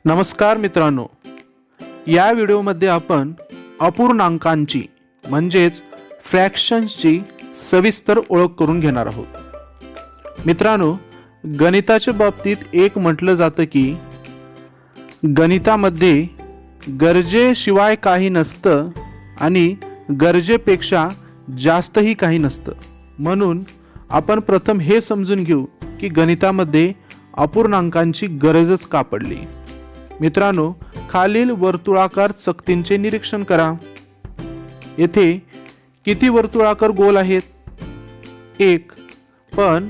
नमस्कार मित्रांनो, या व्हिडिओमध्ये आपण अपूर्णांकांची म्हणजेच फ्रॅक्शन्सची सविस्तर ओळख करून घेणार आहोत। मित्रांनो, गणिताच्या बाबतीत एक म्हटलं जातं की गणितामध्ये गरजेशिवाय काही नसतं आणि गरजेपेक्षा जास्तही काही नसतं। म्हणून आपण प्रथम हे समजून घेऊ की गणितामध्ये अपूर्णांकांची गरजच का पडली। मित्रांनो, खालील वर्तुळाकार चकतींचे निरीक्षण करा। येथे किती वर्तुळाकार गोल आहेत? एक। पण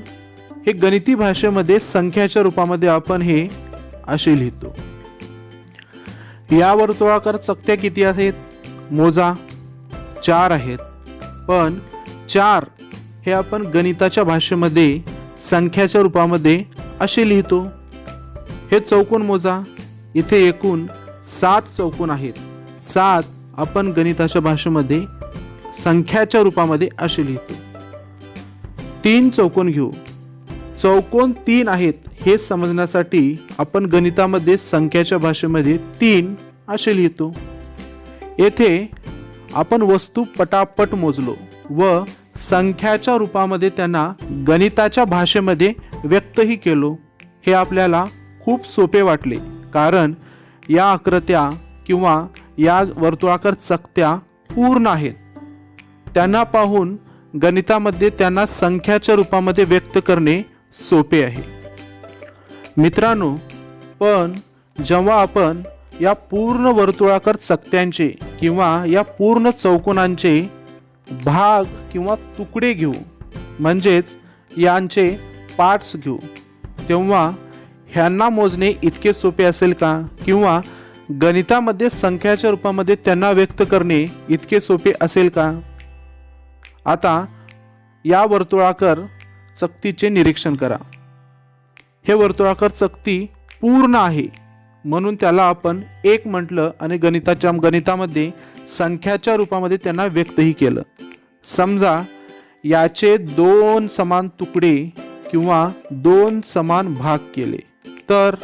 हे गणिती भाषेमध्ये संख्याच्या रूपामध्ये आपण हे असे लिहितो। या वर्तुळाकार चकत्या किती आहेत? मोजा। 4 आहेत। पण 4 हे आपण गणिताच्या भाषेमध्ये संख्याच्या रूपामध्ये असे लिहितो। हे चौकोन मोजा। इथे एकूण 7 चौकोन आहेत। 7 आपण गणिताच्या भाषेमध्ये संख्याच्या रूपामध्ये असे लिहितो। 3 चौकोन घेऊ। चौकोन 3 आहेत हे समजण्यासाठी आपण गणितामध्ये संख्याच्या भाषेमध्ये 3 असे लिहितो। येथे आपण वस्तू पटापट मोजलो व संख्याच्या रूपामध्ये त्यांना गणिताच्या भाषेमध्ये व्यक्तही केलो। हे आपल्याला खूप सोपे वाटले, कारण या आकृत्या किंवा या वर्तुळाकार चकत्या पूर्ण आहेत। त्यांना पाहून गणितामध्ये त्यांना संख्याच्या रूपामध्ये व्यक्त करणे सोपे आहे। मित्रांनो, पण जेव्हा आपण या पूर्ण वर्तुळाकार चकत्यांचे किंवा या पूर्ण चौकोनांचे भाग किंवा तुकडे घेऊ, म्हणजेच यांचे पार्ट्स घेऊ, तेव्हा ह्यांना मोजणे इतके सोपे असेल का? किंवा गणितामध्ये संख्याच्या रूपामध्ये त्यांना व्यक्त करणे इतके सोपे असेल का? आता या वर्तुळाकार चकतीचे निरीक्षण करा। हे वर्तुळाकार चकती पूर्ण आहे म्हणून त्याला आपण एक म्हटलं आणि गणितामध्ये संख्याच्या रूपामध्ये त्यांना व्यक्तही केलं। समजा याचे 2 समान तुकडे किंवा 2 समान भाग केले, तर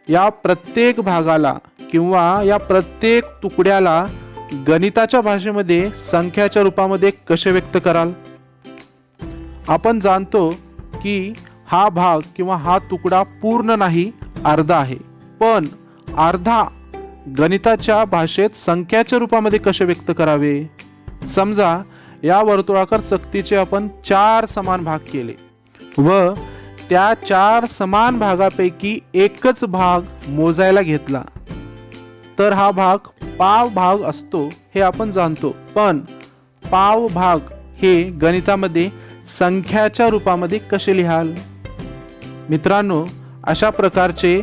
या प्रत्येक भागाला किंवा या प्रत्येक तुकड्याला गणिताच्या भाषेमध्ये संख्याच्या रूपामध्ये कसे व्यक्त कराल? आपण जाणतो की हा भाग किंवा हा तुकडा पूर्ण नाही, अर्धा आहे। पण अर्धा गणिताच्या भाषेत संख्याच्या रूपामध्ये कसे व्यक्त करावे? समजा या वर्तुळाकार चकतीचे आपण 4 समान भाग केले व त्या 4 समान भागापैकी एकच भाग मोजायला घेतला, तर हा भाग पाव भाग असतो हे आपण जाणतो। पण पाव भाग हे गणितामध्ये संख्याच्या रूपामध्ये कसे लिहाल? मित्रांनो, अशा प्रकारचे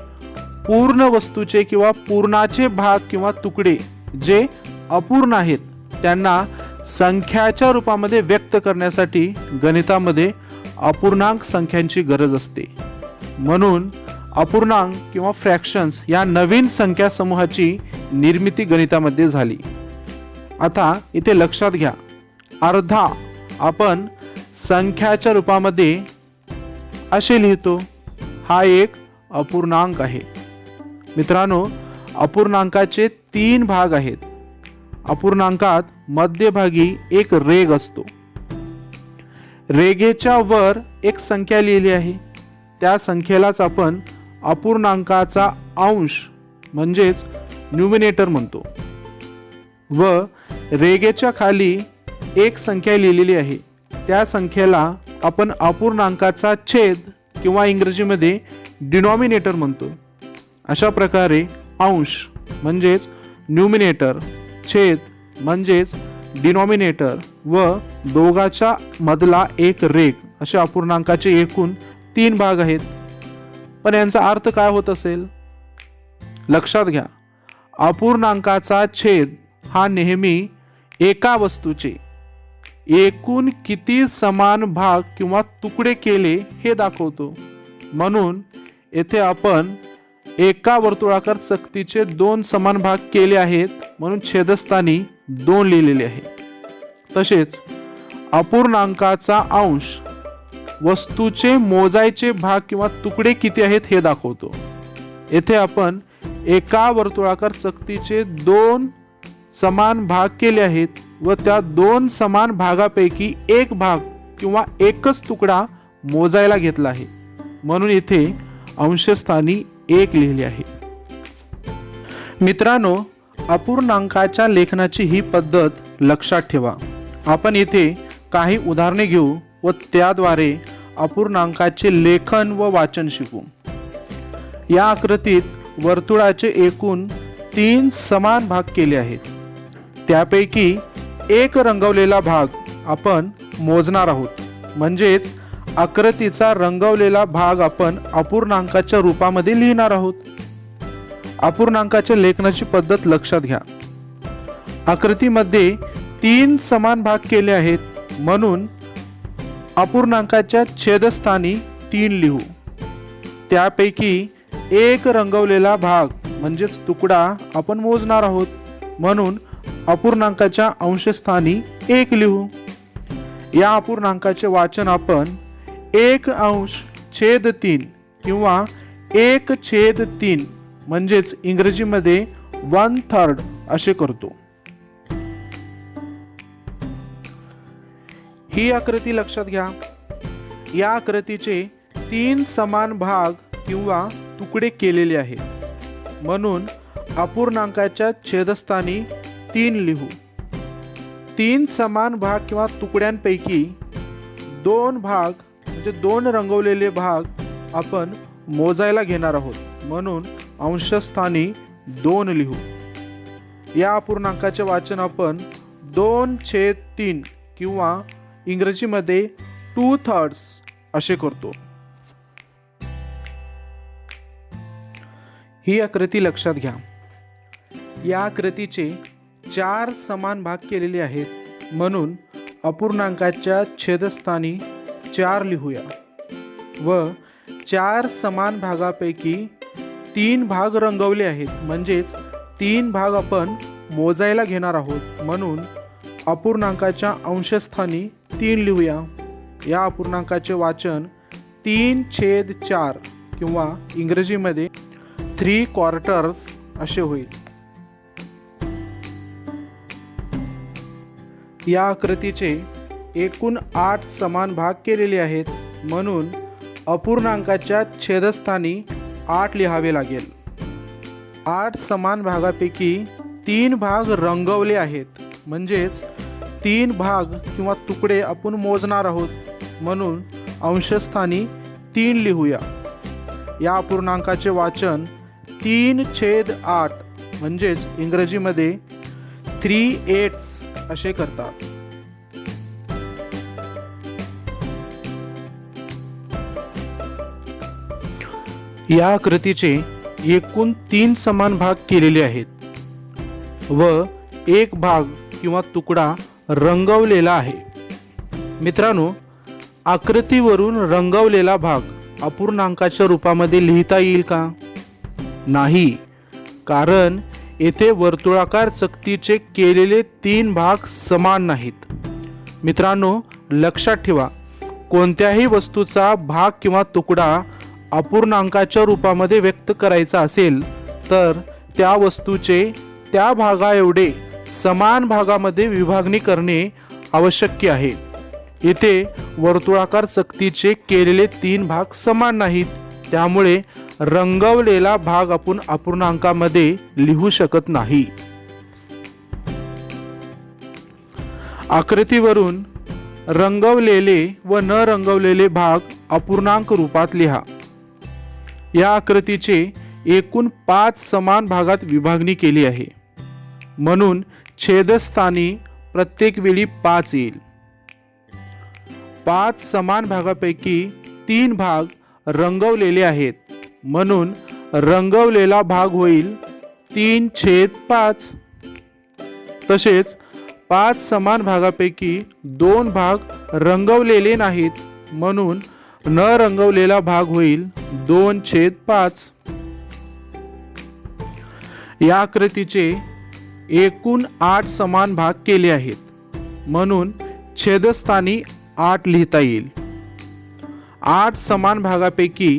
पूर्ण वस्तूचे किंवा पूर्णाचे भाग किंवा तुकडे जे अपूर्ण आहेत त्यांना संख्याच्या रूपामध्ये व्यक्त करण्यासाठी गणितामध्ये अपूर्णांक संख्यांची गरज असते। म्हणून अपूर्णांक किंवा फ्रॅक्शन्स या नवीन संख्या समूहाची निर्मिती गणितामध्ये झाली। आता इथे लक्षात घ्या, अर्धा आपण संख्याच्या रूपामध्ये असे लिहितो। हा एक अपूर्णांक आहे। मित्रांनो, अपूर्णांकाचे 3 भाग आहेत। अपूर्णांकात मध्यभागी एक रेघ असतो। रेघेच्या वर एक संख्या लिहिली आहे, त्या संख्येलाच आपण अपूर्णांकाचा अंश म्हणजेच न्यूमिनेटर म्हणतो। व रेघेच्या खाली एक संख्या लिहिलेली आहे, त्या संख्येला आपण अपूर्णांकाचा छेद किंवा इंग्रजीमध्ये डिनॉमिनेटर म्हणतो। अशा प्रकारे अंश म्हणजेच न्यूमिनेटर, छेद म्हणजेच डिनॉमिनेटर व दोघाच्या मधला एक रेघ अशा अपूर्णांकाचे एकूण 3 भाग आहेत। पण यांचा अर्थ काय होत असेल? लक्षात घ्या, अपूर्णांकाचा छेद हा नेहमी एका वस्तूचे एकूण किती समान भाग किंवा तुकडे केले हे दाखवतो। म्हणून येथे आपण एका वर्तुळाकार चकतीचे 2 समान भाग केले आहेत म्हणून छेदस्थानी 2 लिहिलेले आहे। तसेच अपूर्णांकाचा अंश वस्तूचे मोजायचे भाग किंवा तुकडे किती आहेत हे दाखवतो। येथे आपण एका वर्तुळाकार चकतीचे 2 समान भाग केले आहेत व त्या 2 समान भागापैकी एक भाग किंवा एकच तुकडा मोजायला घेतला आहे, म्हणून इथे अंशस्थानी 1 लिहिले आहे. मित्रांनो, अपूर्णांकाच्या लेखनाची ही पद्धत लक्षात ठेवा. आपण इथे काही उदाहरणे घेऊ व त्याद्वारे अपूर्णांकाचे लेखन व वाचन शिकू. या आकृतीत वर्तुळाचे एकूण 3 समान भाग केले आहेत. त्यापैकी एक रंगवलेला भाग आपण मोजणार आहोत, म्हणजेच आकृतीचा रंगवलेला भाग आपण अपूर्णांकाच्या रूपामध्ये लिहिणार आहोत. अपूर्णांकाच्या लेखनाची पद्धत लक्षात घ्या. आकृतीमध्ये 3 समान भाग केले आहेत, म्हणून अपूर्णांकाच्या छेदस्थानी 3 लिहू. त्यापैकी एक रंगवलेला भाग म्हणजेच तुकडा आपण मोजणार आहोत, म्हणून अपूर्णांकाच्या अंशस्थानी 1 लिहू. या अपूर्णांकाचे वाचन आपण 1/3 किंवा 1/3 म्हणजेच इंग्रजीमध्ये 1/3 असे करतो. ही आकृती लक्षात घ्या. या आकृतीचे 3 समान भाग किंवा तुकडे केलेले आहेत, म्हणून अपूर्णांकाच्या छेदस्थानी 3 लिहू. 3 समान भाग किंवा तुकड्यांपैकी 2 भाग म्हणजे 2 रंगवलेले भाग आपण मोजायला घेणार आहोत, म्हणून अंशस्थानी 2 लिहू. या अपूर्णांकाचे वाचन आपण 2/3 किंवा इंग्रजीमध्ये 2/3 असे करतो. ही आकृती लक्षात घ्या. या आकृतीचे 4 समान भाग केलेले आहेत, म्हणून अपूर्णांकाच्या छेदस्थानी 4 लिहूया व 4 समान भागापैकी 3 भाग रंगवले आहेत, म्हणजेच 3 भाग आपण मोजायला घेणार आहोत, म्हणून अपूर्णांकाच्या अंशस्थानी 3 लिहूया. या अपूर्णांकाचे वाचन 3/4 किंवा इंग्रजीमध्ये 3/4 असे होईल. या आकृतीचे एकूण 8 समान भाग केलेले आहेत, म्हणून अपूर्णांकाच्या छेदस्थानी 8 लिहावे लागेल. 8 समान भागापैकी 3 भाग रंगवले आहेत, म्हणजेच 3 भाग किंवा तुकडे आपण मोजणार आहोत, म्हणून अंशस्थानी 3 लिहूया. या अपूर्णांकाचे वाचन 3/8 म्हणजेच इंग्रजीमध्ये 3/8 असे करतात. या आकृतीचे एकूण 3 समान भाग केलेले आहेत व एक भाग किंवा तुकडा रंगवलेला आहे. मित्रांनो, आकृतीवरून रंगवलेला भाग अपूर्णांकाच्या रूपामध्ये लिहिता येईल का? नाही, कारण येथे वर्तुळाकार चकतीचे केलेले 3 भाग समान नाहीत. मित्रांनो, लक्षात ठेवा, कोणत्याही वस्तूचा भाग किंवा तुकडा अपूर्णांकाच्या रूपामध्ये व्यक्त करायचा असेल तर त्या वस्तूचे त्या भागा एवढे समान भागामध्ये विभागणी करणे आवश्यक आहे. इथे वर्तुळाकार चकतीचे केलेले 3 भाग समान नाहीत, त्यामुळे रंगवलेला भाग आपण अपूर्णांकामध्ये लिहू शकत नाही. आकृतीवरून रंगवलेले व न रंगवलेले भाग अपूर्णांक रूपात लिहा. या आकृतीचे एकूण 5 समान भागात विभागणी केली आहे, म्हणून छेदस्थानी प्रत्येक वेळी 5 येईल. 5 समान भागापैकी 3 भाग रंगवलेले आहेत, म्हणून रंगवलेला भाग होईल 3/5. तसेच 5 समान भागापैकी 2 भाग रंगवलेले नाहीत, म्हणून न रंगवलेला भाग होईल 2/5. या आकृतीचे एकूण 8 समान भाग केले आहेत, म्हणून छेदस्थानी 8 लिहिता येईल. 8 समान भागापैकी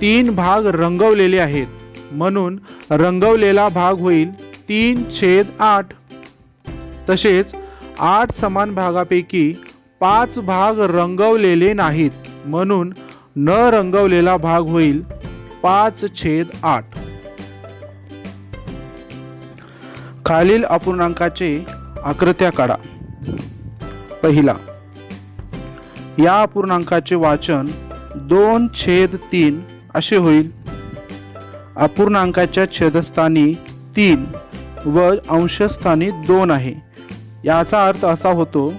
3 भाग रंगवलेले आहेत, म्हणून रंगवलेला भाग होईल 3/8. तसेच 8 समान भागापैकी 5 भाग रंगवलेले नाहीत, म्हणून न रंगवलेला भाग होईल 5/8. खालील अपूर्णांकाचे आकृत्या काढा. पहिला, या अपूर्णांकाचे वाचन 2/3 असे होईल. अपूर्णांकाच्या छेदस्थानी 3 व अंशस्थानी 2 आहे. याचा अर्थ असा होतो,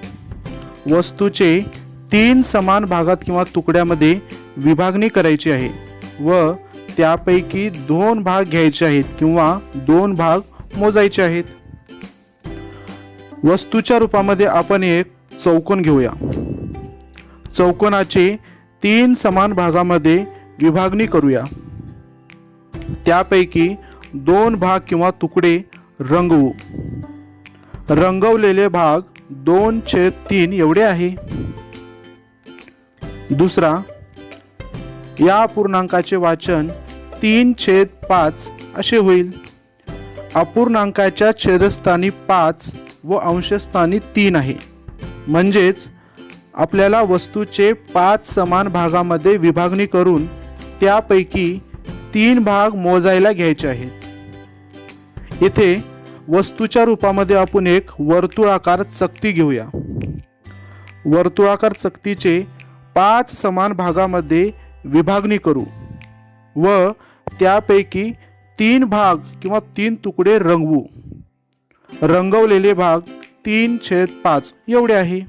वस्तूचे 3 समान भागात किंवा तुकड्यामध्ये विभागणी करायची आहे व त्यापैकी 2 भाग घ्यायचे आहेत किंवा 2 भाग मोजायचे आहेत. वस्तूच्या रूपामध्ये आपण एक चौकोन घेऊया. चौकोनाचे 3 समान भागामध्ये विभागणी करूया. त्यापैकी 2 भाग किंवा तुकडे रंगवू. रंगवलेले भाग 2/3 एवढे आहे. दुसरा, या अपूर्णांकाचे वाचन 3/5 असे होईल. अपूर्णांकाच्या छेदस्थानी 5 व अंशस्थानी 3 आहे, म्हणजेच आपल्याला वस्तूचे 5 समान भागामध्ये विभागणी करून त्यापैकी 3 भाग मोजायला घ्यायचे आहेत. इथे वस्तूच्या रूपामध्ये आपण एक वर्तुळाकार चकती घेऊया. वर्तुळाकार चकतीचे 5 समान भागामध्ये विभागणी करू व त्यापैकी 3 भाग किंवा 3 तुकडे रंगवू. रंगवलेले भाग 3/5 एवढे आहे.